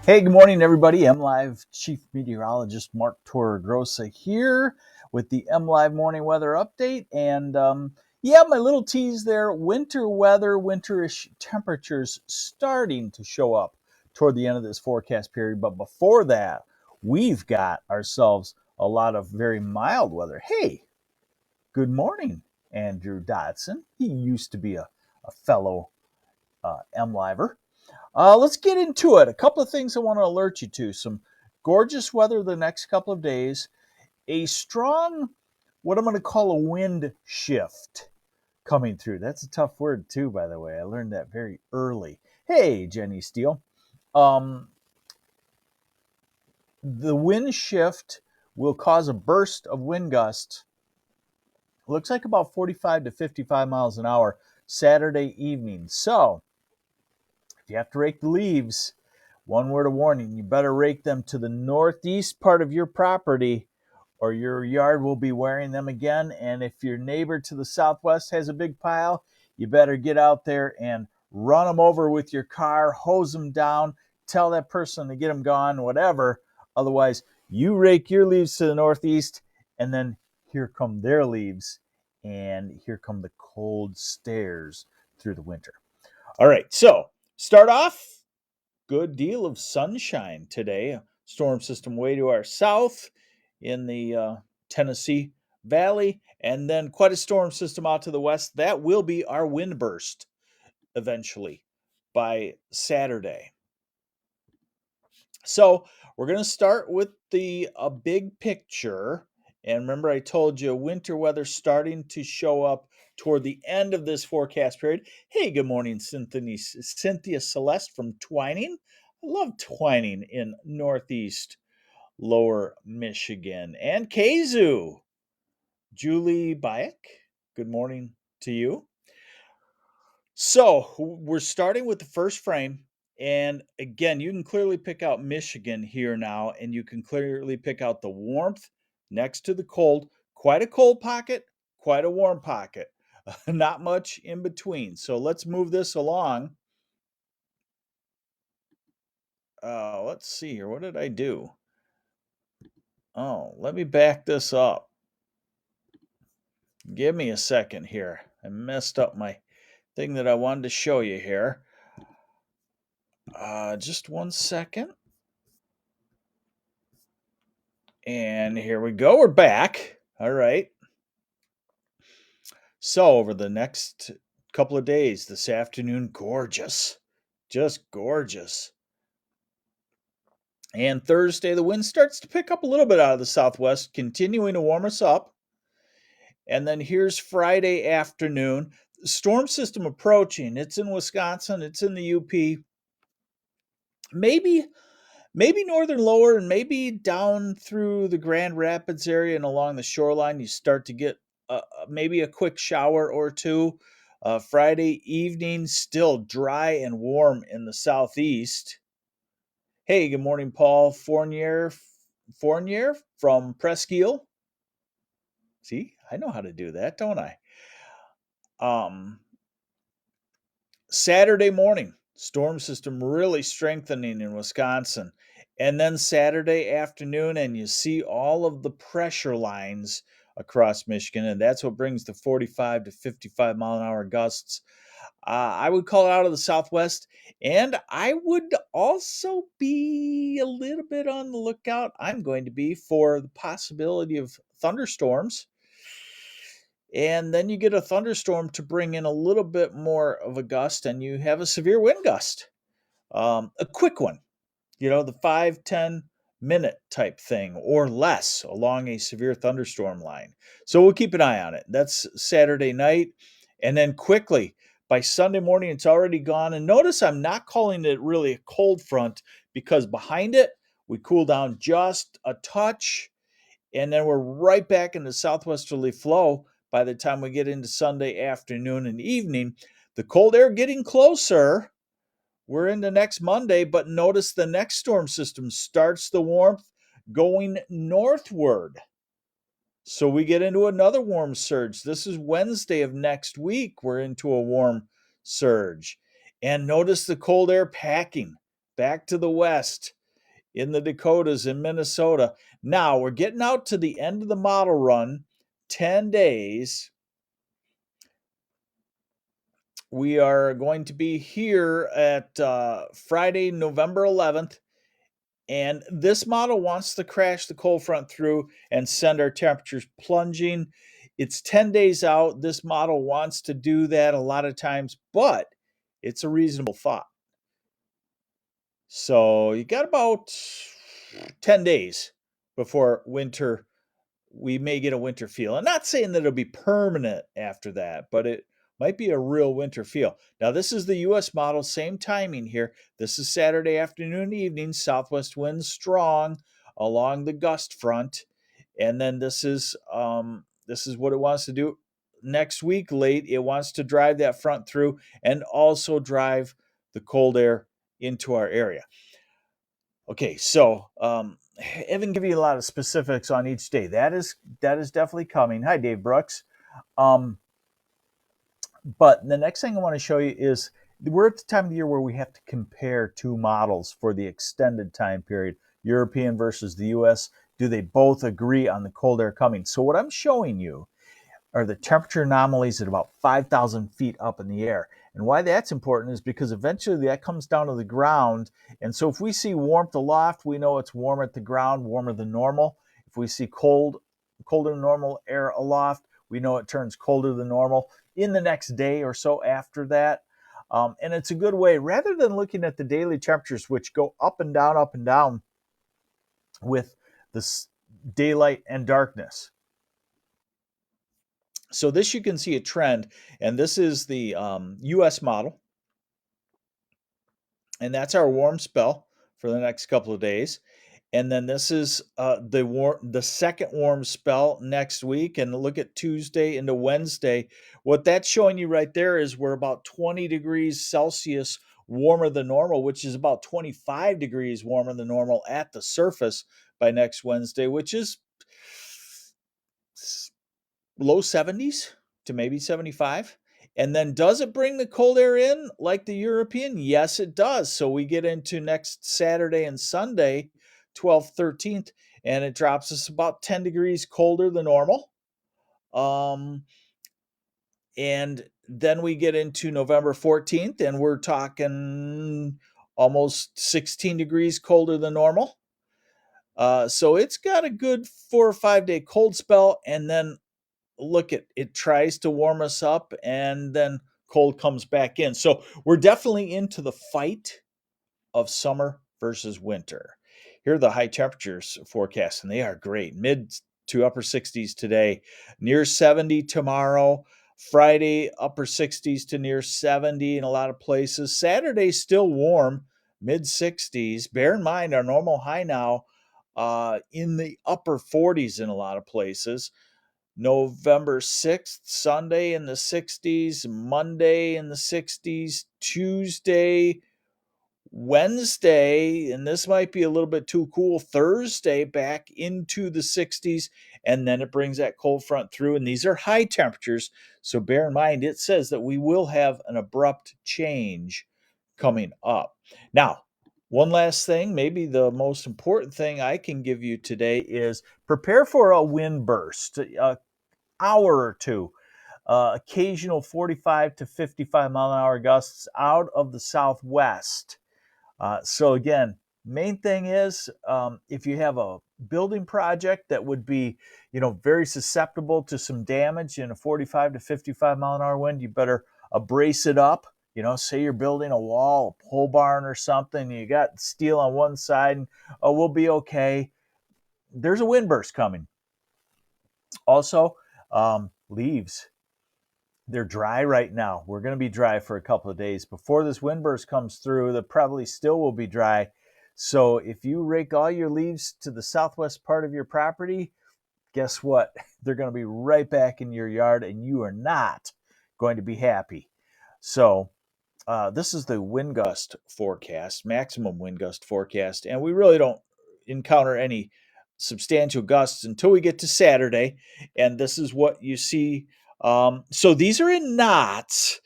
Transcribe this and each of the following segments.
Hey, good morning, everybody. MLive Chief Meteorologist Mark Torregrossa here with the MLive Morning Weather Update. And my little tease there, winter weather, winterish temperatures starting to show up toward the end of this forecast period. But before that, we've got ourselves a lot of very mild weather. Hey, good morning, Andrew Dotson. He used to be a fellow MLiver. Let's get into it. A couple of things I want to alert you to. Some gorgeous weather the next couple of days. A strong, what I'm going to call a wind shift coming through. That's a tough word, too, by the way. I learned that very early. Hey, Jenny Steele. Um, the wind shift will cause a burst of wind gusts. Looks like about 45 to 55 miles an hour Saturday evening. So, if you have to rake the leaves, one word of warning, you better rake them to the northeast part of your property or your yard will be wearing them again. And if your neighbor to the southwest has a big pile, you better get out there and run them over with your car, hose them down, tell that person to get them gone, whatever. Otherwise, you rake your leaves to the northeast, and then here come their leaves, and here come the cold stares through the winter. All right, so start off, good deal of sunshine today. A storm system way to our south in the Tennessee Valley, and then quite a storm system out to the west. That will be our wind burst eventually by Saturday. So we're going to start with the big picture. And remember, I told you winter weather starting to show up toward the end of this forecast period. Hey, good morning, Cynthia Celeste from Twining. I love Twining in Northeast Lower Michigan. And Kazu, Julie Bayek, good morning to you. So we're starting with the first frame. And again, you can clearly pick out Michigan here now, and you can clearly pick out the warmth next to the cold. Quite a cold pocket, quite a warm pocket. Not much in between. So let's move this along. Let's see here. What did I do? Oh, let me back this up. Give me a second here. I messed up my thing that I wanted to show you here. Just one second. And here we go. We're back. All right. So, over the next couple of days, this afternoon, gorgeous. Just gorgeous. And Thursday, the wind starts to pick up a little bit out of the southwest, continuing to warm us up. And then here's Friday afternoon. Storm system approaching. It's in Wisconsin, it's in the UP. Maybe northern lower and maybe down through the Grand Rapids area and along the shoreline, you start to get maybe a quick shower or two. Friday evening, still dry and warm in the southeast. Hey, good morning, Paul Fournier from Presqu'île. See, I know how to do that, don't I? Saturday morning, storm system really strengthening in Wisconsin. And then Saturday afternoon, and you see all of the pressure lines across Michigan, and that's what brings the 45 to 55 mile an hour gusts. I would call it out of the southwest, and I would also be a little bit on the lookout. I'm going to be for the possibility of thunderstorms. And then you get a thunderstorm to bring in a little bit more of a gust, and you have a severe wind gust. A quick one, the 5-10 minute type thing or less along a severe thunderstorm line. So we'll keep an eye on it. That's Saturday night. And then quickly, by Sunday morning, it's already gone. And notice I'm not calling it really a cold front because behind it, we cool down just a touch. And then we're right back in the southwesterly flow by the time we get into Sunday afternoon and evening. The cold air getting closer. We're into next Monday, but notice the next storm system starts the warmth going northward. So we get into another warm surge. This is Wednesday of next week. We're into a warm surge. And notice the cold air packing back to the west in the Dakotas, in Minnesota. Now we're getting out to the end of the model run, 10 days. We are going to be here at Friday, November 11th. And this model wants to crash the cold front through and send our temperatures plunging. It's 10 days out. This model wants to do that a lot of times, but it's a reasonable thought. So you got about 10 days before winter. We may get a winter feel. I'm not saying that it'll be permanent after that, but it might be a real winter feel. Now, this is the US model, same timing here. This is Saturday afternoon and evening, southwest winds strong along the gust front. And then this is what it wants to do next week late. It wants to drive that front through and also drive the cold air into our area. Okay, so Evan give you a lot of specifics on each day. That is definitely coming. Hi, Dave Brooks. But the next thing I want to show you is we're at the time of the year where we have to compare two models for the extended time period, European versus the US. Do they both agree on the cold air coming? So what I'm showing you are the temperature anomalies at about 5,000 feet up in the air. And why that's important is because eventually that comes down to the ground. And so if we see warmth aloft, we know it's warm at the ground, warmer than normal. If we see colder than normal air aloft, we know it turns colder than normal in the next day or so after that. And it's a good way, rather than looking at the daily temperatures, which go up and down with this daylight and darkness. So this you can see a trend, and this is the US model, and that's our warm spell for the next couple of days. And then this is the second warm spell next week, and look at Tuesday into Wednesday. What that's showing you right there is we're about 20 degrees Celsius warmer than normal, which is about 25 degrees warmer than normal at the surface by next Wednesday, which is low 70s to maybe 75. And then does it bring the cold air in like the European? Yes, it does. So we get into next Saturday and Sunday, 12th, 13th, and it drops us about 10 degrees colder than normal. And then we get into November 14th, and we're talking almost 16 degrees colder than normal. So it's got a good 4 or 5 day cold spell, and then look at it tries to warm us up and then cold comes back in. So we're definitely into the fight of summer versus winter. Here are the high temperatures forecast, and they are great. Mid to upper 60s today, near 70 tomorrow. Friday, upper 60s to near 70 in a lot of places. Saturday, still warm, mid 60s. Bear in mind, our normal high now in the upper 40s in a lot of places. November 6th, Sunday in the 60s, Monday in the 60s, Tuesday, Wednesday, and this might be a little bit too cool, Thursday back into the 60s, and then it brings that cold front through, and these are high temperatures, so bear in mind it says that we will have an abrupt change coming up. Now, one last thing, maybe the most important thing I can give you today is prepare for a wind burst, hour or two. Occasional 45 to 55 mile an hour gusts out of the southwest. So again, main thing is if you have a building project that would be, very susceptible to some damage in a 45 to 55 mile an hour wind, you better brace it up. Say you're building a wall, a pole barn or something, you got steel on one side, and we'll be okay. There's a wind burst coming. Also, leaves. They're dry right now. We're going to be dry for a couple of days. Before this wind burst comes through, they probably still will be dry. So if you rake all your leaves to the southwest part of your property, guess what? They're going to be right back in your yard, and you are not going to be happy. So this is the wind gust forecast, maximum wind gust forecast, and we really don't encounter any substantial gusts until we get to Saturday, and this is what you see. So these are in knots.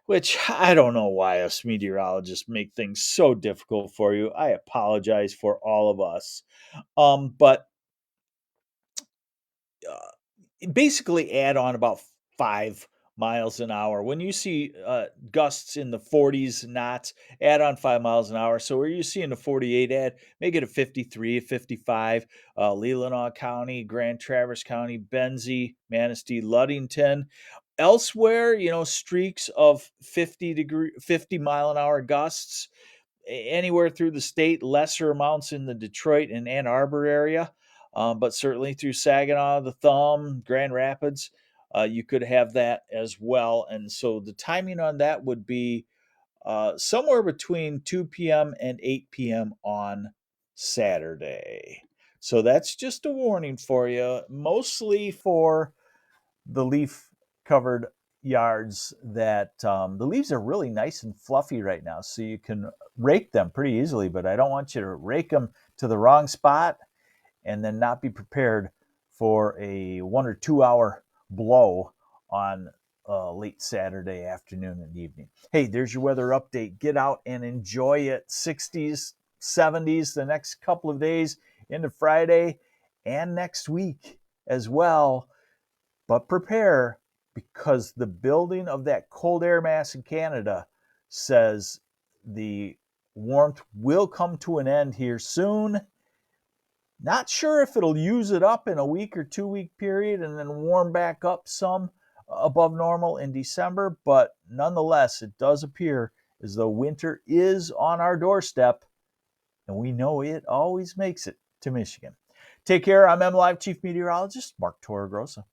which I don't know why us meteorologists make things so difficult for you. I apologize for all of us. But basically add on about 5 miles an hour. When you see gusts in the 40s knots, add on 5 miles an hour. So where you see in the 48, make it a 53, a 55. Leelanau County, Grand Traverse County, Benzie, Manistee, Ludington. Elsewhere, streaks of 50 mile an hour gusts anywhere through the state, lesser amounts in the Detroit and Ann Arbor area, but certainly through Saginaw, the Thumb, Grand Rapids, you could have that as well. And so the timing on that would be somewhere between 2 p.m. and 8 p.m. on Saturday. So that's just a warning for you, mostly for the leaf covered yards that the leaves are really nice and fluffy right now, so you can rake them pretty easily, but I don't want you to rake them to the wrong spot and then not be prepared for a 1 or 2 hour blow on late Saturday afternoon and evening. Hey, there's your weather update. Get out and enjoy it. 60s, 70s the next couple of days into Friday and next week as well. But prepare, because the building of that cold air mass in Canada says the warmth will come to an end here soon. Not sure if it'll use it up in a week or 2 week period and then warm back up some above normal in December, but nonetheless, it does appear as though winter is on our doorstep, and we know it always makes it to Michigan. Take care. I'm MLive Chief Meteorologist Mark Torregrossa.